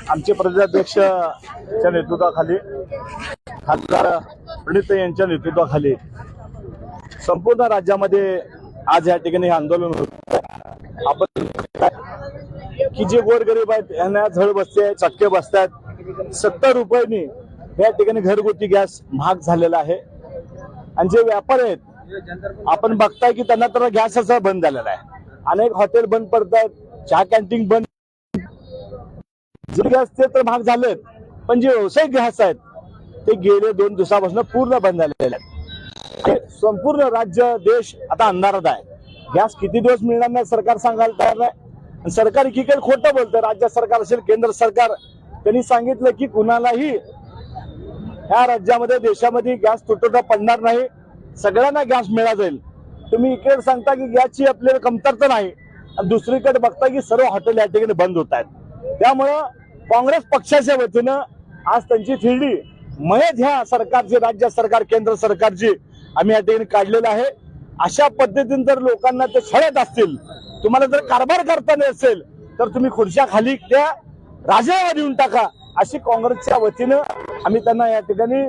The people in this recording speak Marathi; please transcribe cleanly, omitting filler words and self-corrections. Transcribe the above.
आमचे प्रदेशाध्यक्षच्या नेतृत्वाखाली खासदार प्रणित यांच्या नेतृत्वाखाली संपूर्ण राज्यामध्ये आज या ठिकाणी हे आंदोलन होत. आपण की जे गोरगरीब आहेत यांना झळ बसते, चटके बसतात. 70 रुपयांनी या ठिकाणी घरगुती गॅस महाग झालेला आहे. आणि जे व्यापारी आहेत आपण बघताय की त्यांना तर गॅसच बंद झालेला आहे. अनेक हॉटेल बंद पडतात, चहा कॅन्टीन बंद. जे गॅस ते तर महाग झालेत, पण जे व्यावसायिक गॅस आहेत ते गेले 2 दिवसापासून पूर्ण बंद झालेले आहेत. संपूर्ण राज्य देश आता अंधारात आहे. गॅस किती दिवस मिळणार नाही सरकार सांगायला तयार नाही. सरकार एकीकडे खोटं बोलतं. राज्य सरकार असेल, केंद्र सरकार, त्यांनी सांगितलं की कुणालाही ह्या राज्यामध्ये देशामध्ये गॅस तुटवडा पडणार नाही, सगळ्यांना गॅस मिळा जाईल. तुम्ही इकडे सांगता की गॅसची आपल्याला कमतरता नाही आणि दुसरीकडे बघता की सर्व हॉटेल या ठिकाणी बंद होत आहेत. त्यामुळं काँग्रेस पक्षाच्या वतीनं आज त्यांची थिरडी मयत ह्या सरकारची, राज्य सरकार, केंद्र सरकारची आम्ही या ठिकाणी काढलेलं आहे. अशा पद्धतीने जर लोकांना ते छळत असतील, तुम्हाला जर कारभार करता नसेल तर तुम्ही खुर्च्या खाली त्या राजीनामा देऊन टाका, अशी काँग्रेसच्या वतीनं आम्ही त्यांना या ठिकाणी